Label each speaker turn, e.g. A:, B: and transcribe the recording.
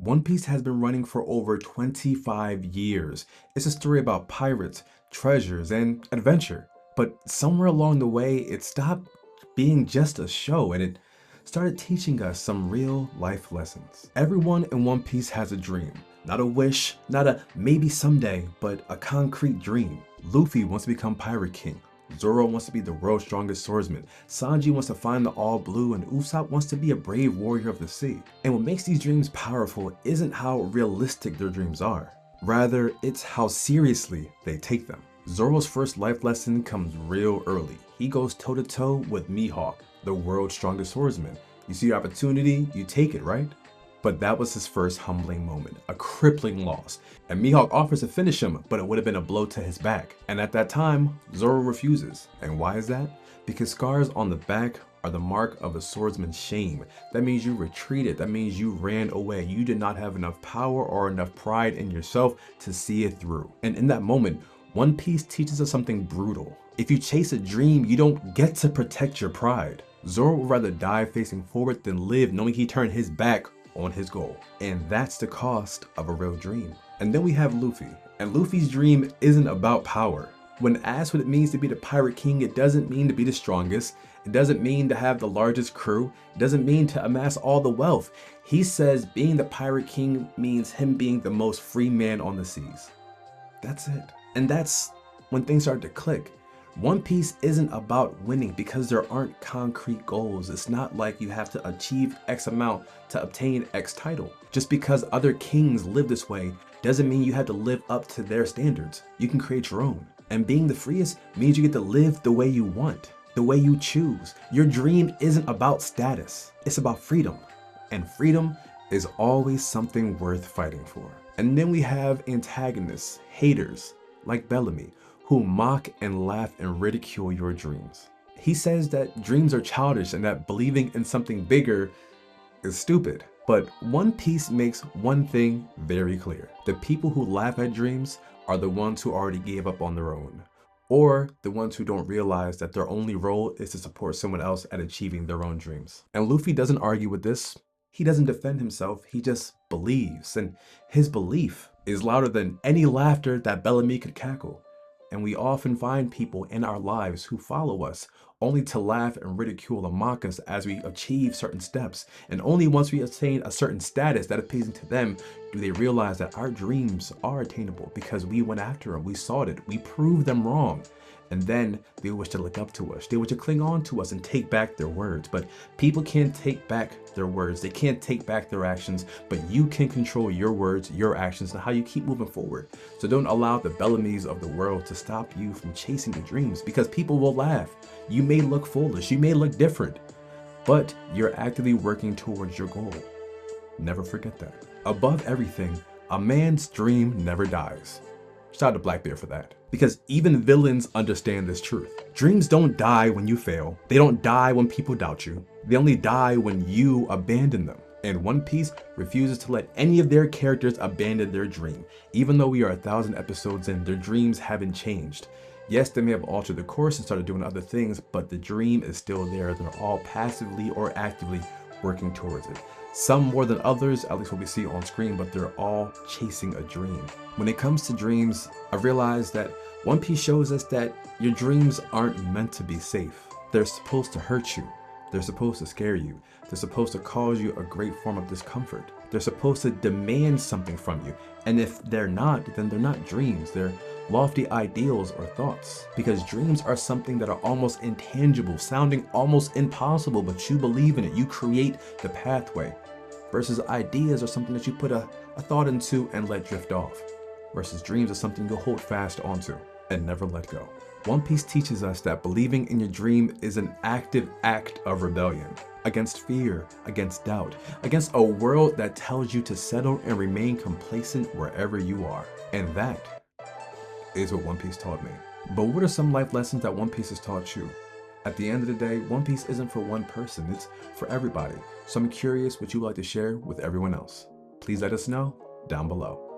A: One Piece has been running for over 25 years. It's a story about pirates, treasures, and adventure. But somewhere along the way, it stopped being just a show and it started teaching us some real life lessons. Everyone in One Piece has a dream. Not a wish, not a maybe someday, but a concrete dream. Luffy wants to become Pirate King. Zoro wants to be the world's strongest swordsman. Sanji wants to find the all blue, and Usopp wants to be a brave warrior of the sea. And what makes these dreams powerful isn't how realistic their dreams are. Rather, it's how seriously they take them. Zoro's first life lesson comes real early. He goes toe to toe with Mihawk, the world's strongest swordsman. You see your opportunity, you take it, right? But that was his first humbling moment, a crippling loss. And Mihawk offers to finish him, but it would have been a blow to his back. And at that time, Zoro refuses. And why is that? Because scars on the back are the mark of a swordsman's shame. That means you retreated. That means you ran away. You did not have enough power or enough pride in yourself to see it through. And in that moment, One Piece teaches us something brutal. If you chase a dream, you don't get to protect your pride. Zoro would rather die facing forward than live knowing he turned his back on his goal. And that's the cost of a real dream. And then we have Luffy. And Luffy's dream isn't about power. When asked what it means to be the Pirate King, it doesn't mean to be the strongest. It doesn't mean to have the largest crew. It doesn't mean to amass all the wealth. He says being the Pirate King means him being the most free man on the seas. That's it. And that's when things start to click. One Piece isn't about winning because there aren't concrete goals. It's not like you have to achieve X amount to obtain X title. Just because other kings live this way doesn't mean you have to live up to their standards. You can create your own. And being the freest means you get to live the way you want, the way you choose. Your dream isn't about status. It's about freedom. And freedom is always something worth fighting for. And then we have antagonists, haters, like Bellamy, who mock and laugh and ridicule your dreams. He says that dreams are childish and that believing in something bigger is stupid. But One Piece makes one thing very clear. The people who laugh at dreams are the ones who already gave up on their own, or the ones who don't realize that their only role is to support someone else at achieving their own dreams. And Luffy doesn't argue with this. He doesn't defend himself. He just believes, and his belief is louder than any laughter that Bellamy could cackle. And we often find people in our lives who follow us only to laugh and ridicule and mock us as we achieve certain steps. And only once we attain a certain status that is pleasing to them do they realize that our dreams are attainable because we went after them, we sought it, we proved them wrong. And then they wish to look up to us. They wish to cling on to us and take back their words. But people can't take back their words. They can't take back their actions, but you can control your words, your actions, and how you keep moving forward. So don't allow the Bellamys of the world to stop you from chasing your dreams, because people will laugh. You may look foolish, you may look different, but you're actively working towards your goal. Never forget that. Above everything, a man's dream never dies. Shout out to Blackbeard for that. Because even villains understand this truth. Dreams don't die when you fail. They don't die when people doubt you. They only die when you abandon them. And One Piece refuses to let any of their characters abandon their dream. Even though we are 1,000 episodes in, their dreams haven't changed. Yes, they may have altered the course and started doing other things, but the dream is still there. They're all passively or actively working towards it. Some more than others, at least what we see on screen, but they're all chasing a dream. When it comes to dreams, I realized that One Piece shows us that your dreams aren't meant to be safe. They're supposed to hurt you. They're supposed to scare you. They're supposed to cause you a great form of discomfort. They're supposed to demand something from you. And if they're not, then they're not dreams. They're lofty ideals or thoughts. Because dreams are something that are almost intangible, sounding almost impossible, but you believe in it. You create the pathway. Versus ideas are something that you put a thought into and let drift off. Versus dreams are something you'll hold fast onto and never let go. One Piece teaches us that believing in your dream is an active act of rebellion against fear, against doubt, against a world that tells you to settle and remain complacent wherever you are. And that is what One Piece taught me. But what are some life lessons that One Piece has taught you? At the end of the day, One Piece isn't for one person, it's for everybody. So I'm curious what you'd like to share with everyone else. Please let us know down below.